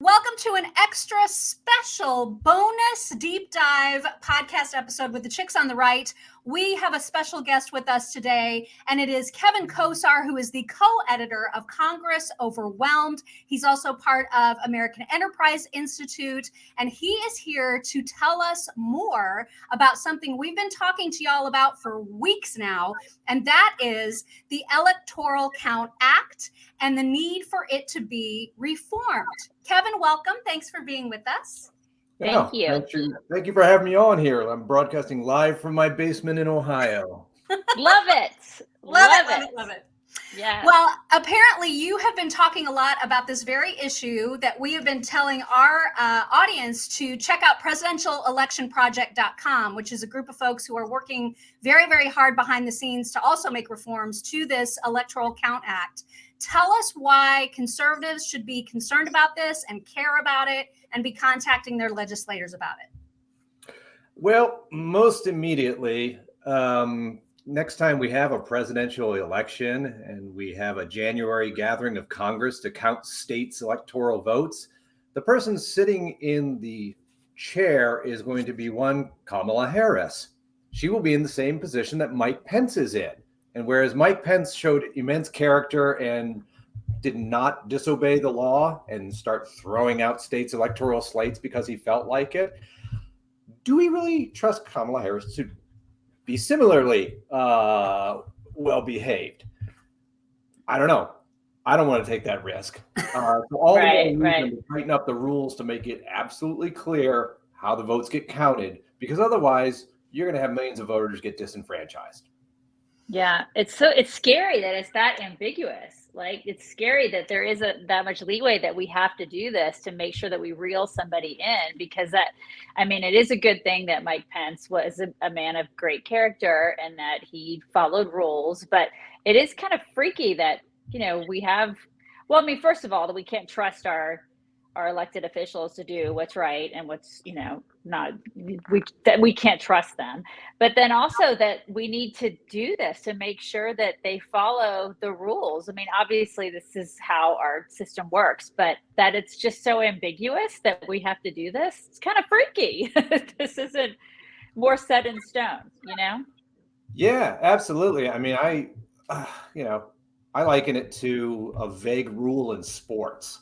Welcome to an extra special bonus deep dive podcast episode with the Chicks on the Right. We have a special guest with us today, and it is Kevin Kosar, who is the co-editor of Congress Overwhelmed. He's also part of American Enterprise Institute, and he is here to tell us more about something we've been talking to y'all about for weeks now, and that is the Electoral Count Act and the need for it to be reformed. Kevin, welcome. Thanks for being with us. Thank you. Thank you for having me on here. I'm broadcasting live from my basement in Ohio. Love it. Love it. Yeah. Well, apparently you have been talking a lot about this very issue that we have been telling our audience to check out presidentialelectionproject.com, which is a group of folks who are working very, very hard behind the scenes to also make reforms to this Electoral Count Act. Tell us why conservatives should be concerned about this and care about it and be contacting their legislators about it. Well, most immediately, next time we have a presidential election and we have a January gathering of Congress to count states' electoral votes, the person sitting in the chair is going to be one Kamala Harris. She will be in the same position that Mike Pence is in. And whereas Mike Pence showed immense character and did not disobey the law and start throwing out states' electoral slates because he felt like it, do we really trust Kamala Harris to be similarly well behaved? I don't know. I don't want to take that risk. So all right. To tighten up the rules to make it absolutely clear how the votes get counted, because otherwise you're going to have millions of voters get disenfranchised. Yeah, it's scary that it's that ambiguous. Like, it's scary that there isn't that much leeway that we have to do this to make sure that we reel somebody in, because it is a good thing that Mike Pence was a man of great character and that he followed rules, but it is kind of freaky that, we have, first of all, that we can't trust our elected officials to do what's right and what's, that we can't trust them. But then also that we need to do this to make sure that they follow the rules. Obviously this is how our system works, but that it's just so ambiguous that we have to do this. It's kind of freaky. This isn't more set in stone, Yeah, absolutely. I liken it to a vague rule in sports.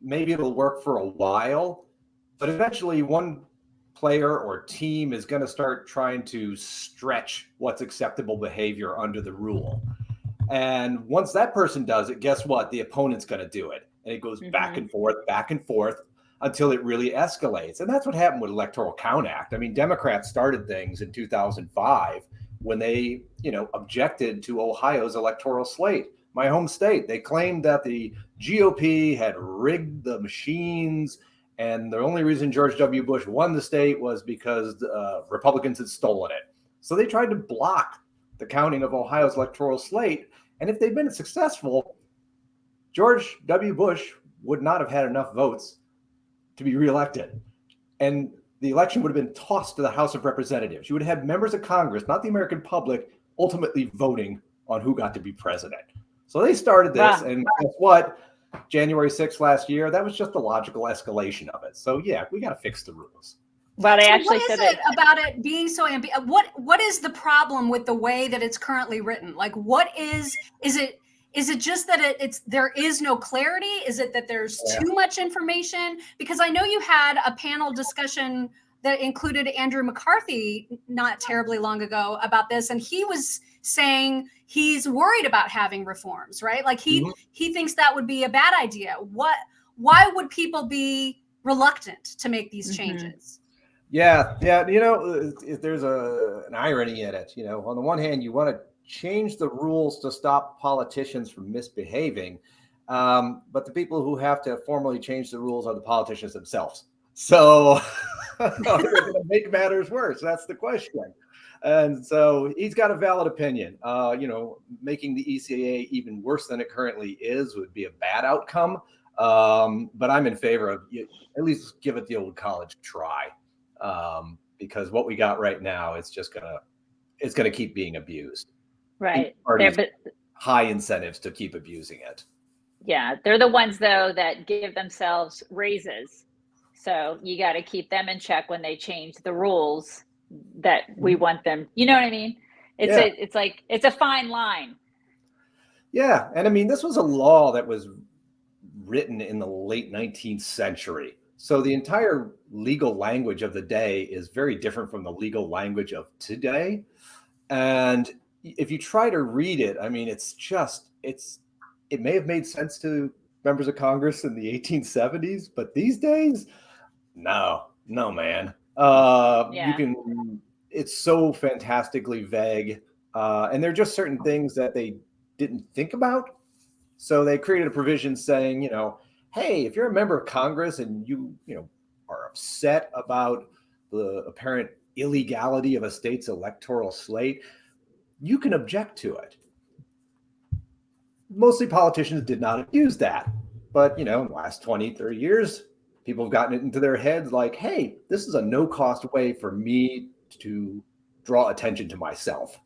Maybe it'll work for a while, but eventually one player or team is going to start trying to stretch what's acceptable behavior under the rule. And once that person does it, guess what? The opponent's going to do it. And it goes back and forth until it really escalates. And that's what happened with Electoral Count Act. Democrats started things in 2005 when they, objected to Ohio's electoral slate. My home state. They claimed that the GOP had rigged the machines, and the only reason George W. Bush won the state was because Republicans had stolen it. So they tried to block the counting of Ohio's electoral slate, and if they'd been successful, George W. Bush would not have had enough votes to be reelected, and the election would have been tossed to the House of Representatives. You would have had members of Congress, not the American public, ultimately voting on who got to be president. So they started this, and guess what? January 6th last year, that was just a logical escalation of it. So yeah, we got to fix the rules. But so what is it about it being so ambiguous? What is the problem with the way that it's currently written? Like, what is it just that there is no clarity? Is it that there's too much information? Because I know you had a panel discussion that included Andrew McCarthy not terribly long ago about this, and he was saying he's worried about having reforms, right? Like he thinks that would be a bad idea. Why would people be reluctant to make these changes? Yeah. There's an irony in it. On the one hand, you want to change the rules to stop politicians from misbehaving, but the people who have to formally change the rules are the politicians themselves. So are they going to make matters worse? That's the question. And so he's got a valid opinion. Making the ECA even worse than it currently is would be a bad outcome. But I'm in favor of at least give it the old college try, because what we got right now is just it's gonna keep being abused. Right. High incentives to keep abusing it. Yeah, they're the ones though that give themselves raises. So you got to keep them in check when they change the rules that we want them. You know what I mean? Yeah. It's like it's a fine line. Yeah. And I mean, this was a law that was written in the late 19th century. So the entire legal language of the day is very different from the legal language of today. And if you try to read it, I mean, it may have made sense to members of Congress in the 1870s, but these days, no, man. Yeah. It's so fantastically vague. And there are just certain things that they didn't think about. So they created a provision saying, hey, if you're a member of Congress and you are upset about the apparent illegality of a state's electoral slate, you can object to it. Mostly politicians did not abuse that. But, in the last 20, 30 years, people have gotten it into their heads like, hey, this is a no-cost way for me to draw attention to myself.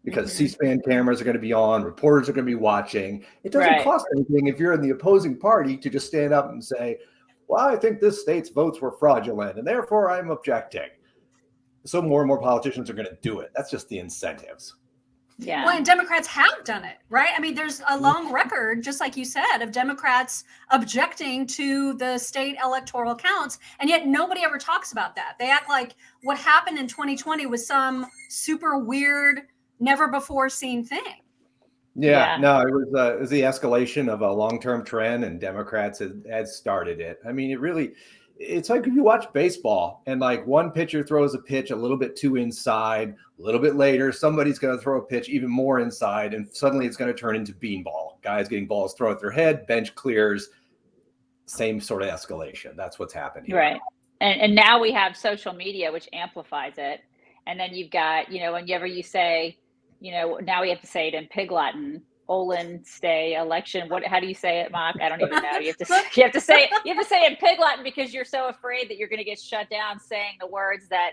Because C-SPAN cameras are going to be on, reporters are going to be watching. It doesn't cost anything if you're in the opposing party to just stand up and say, well, I think this state's votes were fraudulent, and therefore I'm objecting. So more and more politicians are going to do it. That's just the incentives. Yeah. Well, and Democrats have done it, right? I mean, there's a long record, just like you said, of Democrats objecting to the state electoral counts, and yet nobody ever talks about that. They act like what happened in 2020 was some super weird, never before seen thing. Yeah. No, it was the escalation of a long-term trend, and Democrats had started it. I mean, it's like if you watch baseball and like one pitcher throws a pitch a little bit too inside, a little bit later, somebody's going to throw a pitch even more inside, and suddenly it's going to turn into beanball. Guys getting balls thrown at their head, bench clears, same sort of escalation. That's what's happening. Right. And now we have social media, which amplifies it. And then you've got, whenever you say, now we have to say it in Pig Latin, Olin stay election. How do you say it, Mock? I don't even know. You have to say it in Pig Latin because you're so afraid that you're going to get shut down saying the words that,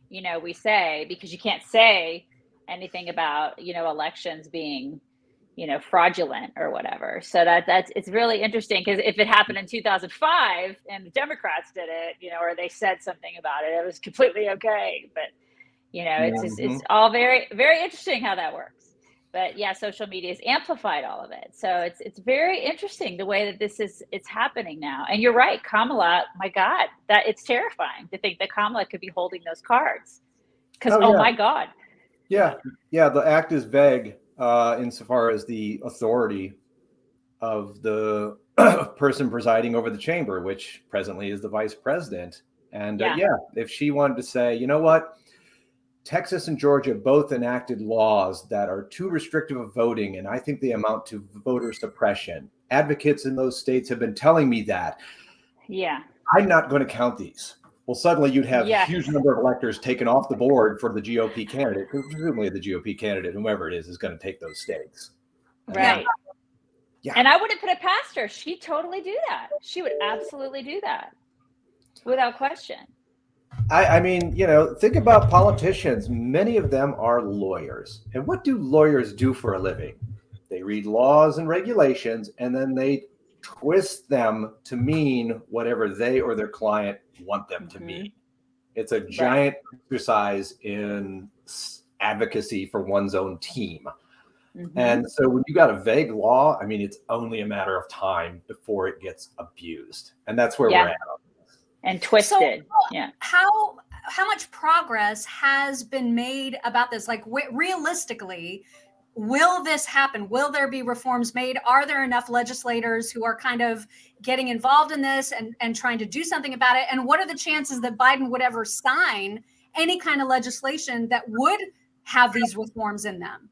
we say, because you can't say anything about, elections being, fraudulent or whatever. So it's really interesting because if it happened in 2005 and the Democrats did it, or they said something about it, it was completely okay. But it's all very, very interesting how that works. But yeah, social media has amplified all of it. So it's very interesting the way that it's happening now. And you're right, Kamala, my God, that it's terrifying to think that Kamala could be holding those cards. Because, my God. Yeah. The act is vague insofar as the authority of the person presiding over the chamber, which presently is the vice president. And if she wanted to say, you know what? Texas and Georgia both enacted laws that are too restrictive of voting, and I think they amount to voter suppression. Advocates in those states have been telling me that. Yeah. I'm not going to count these. Well, suddenly you'd have a huge number of electors taken off the board for the GOP candidate, because presumably the GOP candidate, whomever it is going to take those states. Right. Yeah. And I wouldn't put it past her. She'd totally do that. She would absolutely do that without question. I mean, think about politicians. Many of them are lawyers. And what do lawyers do for a living? They read laws and regulations, and then they twist them to mean whatever they or their client want them to mean. It's a giant exercise in advocacy for one's own team. And so when you got a vague law, I mean, it's only a matter of time before it gets abused. And that's where we're at. And twisted. How much progress has been made about this? Like, realistically, will this happen? Will there be reforms made? Are there enough legislators who are kind of getting involved in this and trying to do something about it? And what are the chances that Biden would ever sign any kind of legislation that would have these reforms in them?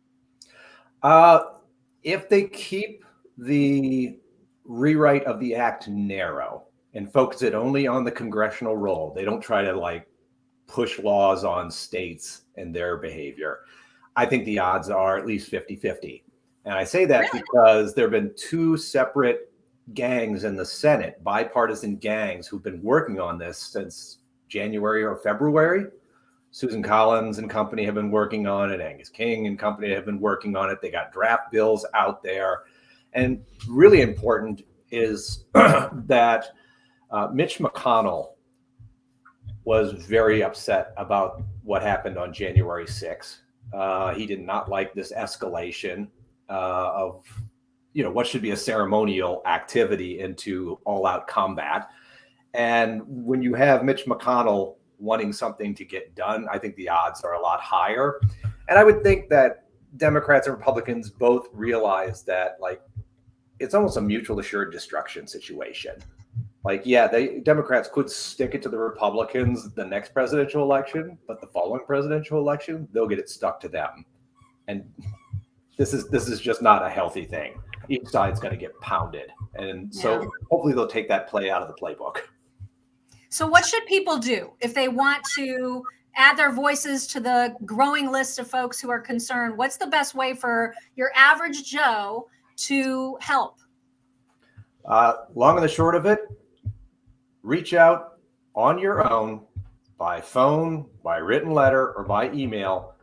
If they keep the rewrite of the act narrow and focus it only on the congressional role, they don't try to push laws on states and their behavior, I think the odds are at least 50-50. And I say that because there have been two separate gangs in the Senate, bipartisan gangs, who've been working on this since January or February. Susan Collins and company have been working on it. Angus King and company have been working on it. They got draft bills out there. And really important is that Mitch McConnell was very upset about what happened on January 6th. He did not like this escalation of, what should be a ceremonial activity into all-out combat. And when you have Mitch McConnell wanting something to get done, I think the odds are a lot higher. And I would think that Democrats and Republicans both realize that, like, it's almost a mutual assured destruction situation. Like, yeah, Democrats could stick it to the Republicans the next presidential election, but the following presidential election, they'll get it stuck to them. And this is just not a healthy thing. Each side's going to get pounded. And so hopefully they'll take that play out of the playbook. So what should people do if they want to add their voices to the growing list of folks who are concerned? What's the best way for your average Joe to help? Long and the short of it, reach out on your own by phone, by written letter, or by email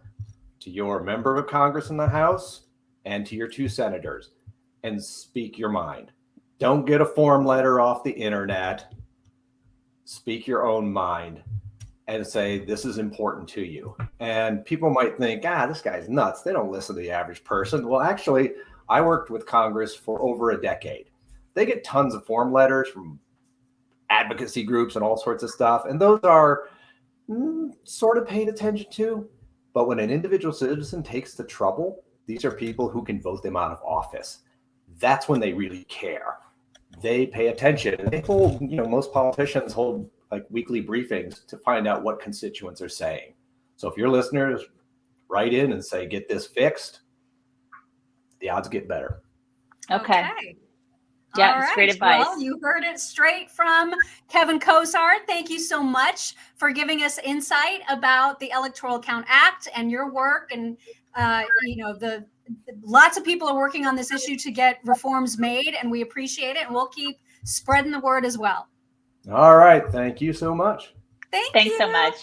to your member of Congress in the House and to your 2 senators and speak your mind. Don't get a form letter off the internet. Speak your own mind and say, this is important to you. And people might think, this guy's nuts. They don't listen to the average person. Well, actually, I worked with Congress for over a decade. They get tons of form letters from advocacy groups and all sorts of stuff. And those are sort of paid attention to. But when an individual citizen takes the trouble, these are people who can vote them out of office. That's when they really care. They pay attention. And they hold, most politicians hold like weekly briefings to find out what constituents are saying. So if your listeners write in and say, get this fixed, the odds get better. Okay. Yeah, it's great advice. Well, you heard it straight from Kevin Kosar. Thank you so much for giving us insight about the Electoral Count Act and your work. And, lots of people are working on this issue to get reforms made, and we appreciate it. And we'll keep spreading the word as well. All right. Thank you so much. Thanks so much.